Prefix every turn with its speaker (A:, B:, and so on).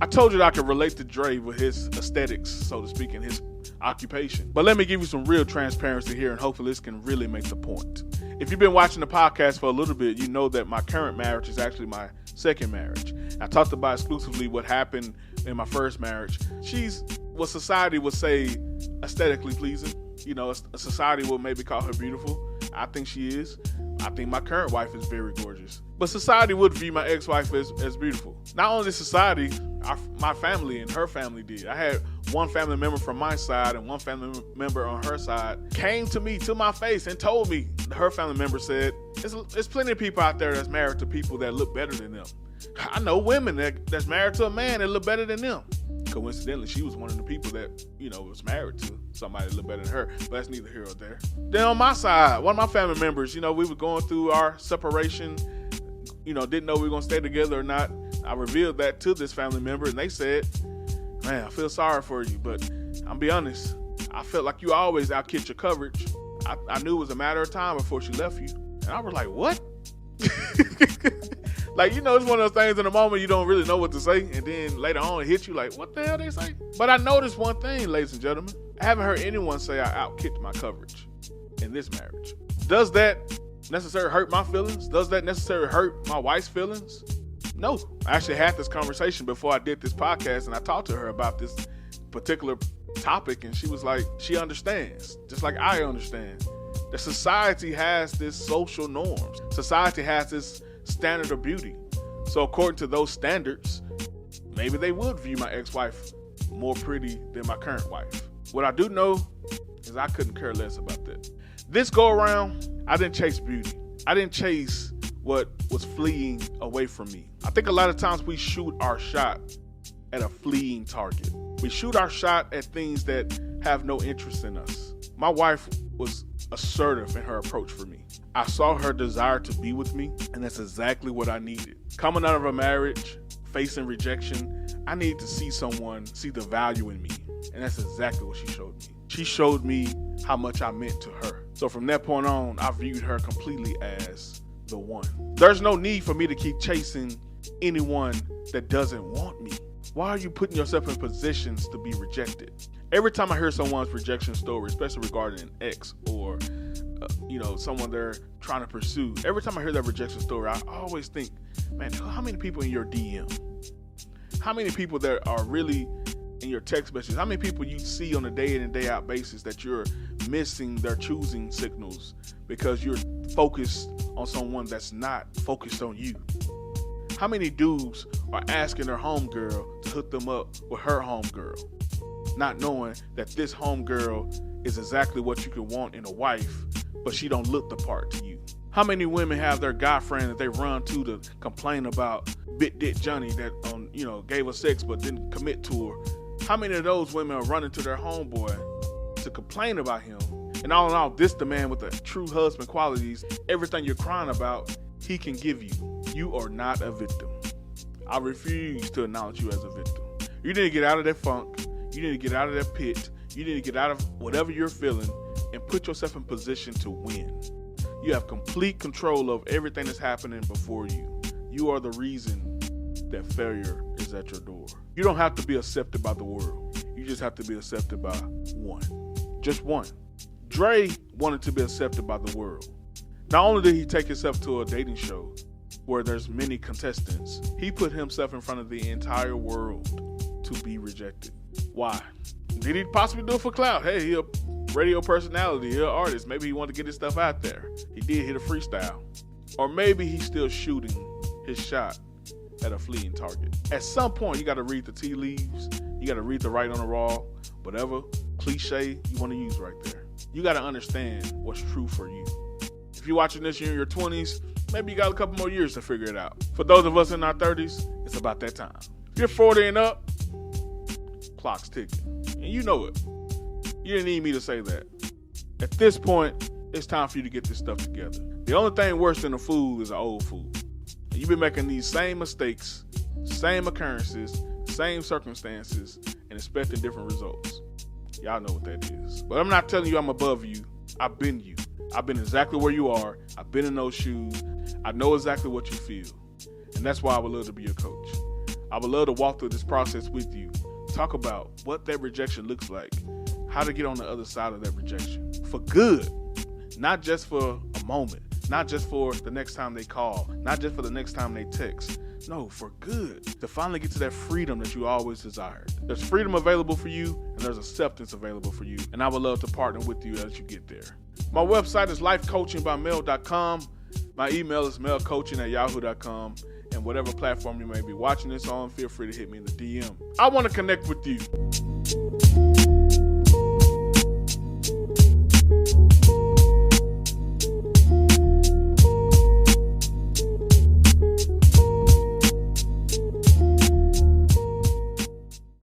A: I told you that I could relate to Dre with his aesthetics, so to speak, and his occupation. But let me give you some real transparency here, and hopefully this can really make the point. If you've been watching the podcast for a little bit, you know that my current marriage is actually my second marriage. I talked about exclusively what happened in my first marriage. She's what society would say aesthetically pleasing. You know, a society will maybe call her beautiful. I think she is. I think my current wife is very gorgeous. But society would view my ex-wife as beautiful. Not only society, my family and her family did. I had one family member from my side and one family member on her side came to me, to my face, and told me, her family member said, there's plenty of people out there that's married to people that look better than them. I know women that's married to a man that look better than them. Coincidentally, she was one of the people that, was married to somebody that looked better than her, but that's neither here or there. Then on my side, one of my family members, we were going through our separation, didn't know we were going to stay together or not. I revealed that to this family member, and they said, man, I feel sorry for you, but I'll be honest, I felt like you always outkid your coverage. I knew it was a matter of time before she left you. And I was like, what? It's one of those things in the moment you don't really know what to say, and then later on it hits you like, what the hell they say? But I noticed one thing, ladies and gentlemen. I haven't heard anyone say I outkicked my coverage in this marriage. Does that necessarily hurt my feelings? Does that necessarily hurt my wife's feelings? No. I actually had this conversation before I did this podcast, and I talked to her about this particular topic, and she was like, she understands, just like I understand, that society has this social norms. Society has this standard of beauty. So according to those standards, maybe they would view my ex-wife more pretty than my current wife. What I do know is I couldn't care less about that. This go around, I didn't chase beauty. I didn't chase what was fleeing away from me. I think a lot of times we shoot our shot at a fleeing target. We shoot our shot at things that have no interest in us. My wife was assertive in her approach for me. I saw her desire to be with me, and that's exactly what I needed. Coming out of a marriage, facing rejection, I needed to see someone see the value in me, and that's exactly what she showed me. She showed me how much I meant to her. So from that point on, I viewed her completely as the one. There's no need for me to keep chasing anyone that doesn't want me. Why are you putting yourself in positions to be rejected? Every time I hear someone's rejection story, especially regarding an ex or someone they're trying to pursue, every time I hear that rejection story, I always think, man, how many people in your DM? How many people that are really in your text messages? How many people you see on a day in and day out basis that you're missing their choosing signals because you're focused on someone that's not focused on you? How many dudes are asking their homegirl to hook them up with her homegirl, not knowing that this homegirl is exactly what you could want in a wife, but she don't look the part to you? How many women have their guy friend that they run to complain about Bit Dick Johnny that gave her sex but didn't commit to her? How many of those women are running to their homeboy to complain about him? And all in all, this the man with the true husband qualities, everything you're crying about, he can give you. You are not a victim. I refuse to acknowledge you as a victim. You need to get out of that funk. You need to get out of that pit. You need to get out of whatever you're feeling and put yourself in position to win. You have complete control of everything that's happening before you. You are the reason that failure is at your door. You don't have to be accepted by the world. You just have to be accepted by one. Just one. Dre wanted to be accepted by the world. Not only did he take himself to a dating show where there's many contestants, he put himself in front of the entire world to be rejected. Why? Did he possibly do it for clout? Hey, he a radio personality, he an artist. Maybe he wanted to get his stuff out there. He did hit a freestyle. Or maybe he's still shooting his shot at a fleeting target. At some point, you got to read the tea leaves. You got to read the writing on the wall. Whatever cliche you want to use right there. You got to understand what's true for you. If you're watching this, you're in your 20s, maybe you got a couple more years to figure it out. For those of us in our 30s, it's about that time. If you're 40 and up, clock's ticking. And you know it. You didn't need me to say that. At this point, it's time for you to get this stuff together. The only thing worse than a fool is an old fool. And you've been making these same mistakes, same occurrences, same circumstances, and expecting different results. Y'all know what that is. But I'm not telling you I'm above you. I've been you. I've been exactly where you are. I've been in those shoes. I know exactly what you feel. And that's why I would love to be your coach. I would love to walk through this process with you. Talk about what that rejection looks like, how to get on the other side of that rejection for good, not just for a moment, not just for the next time they call, not just for the next time they text. No, for good, to finally get to that freedom that you always desired. There's freedom available for you, and there's acceptance available for you, and I would love to partner with you as you get there. My website is lifecoachingbymel.com. My email is melcoaching@yahoo.com, and whatever platform you may be watching this on, feel free to hit me in the DM. I want to connect with you.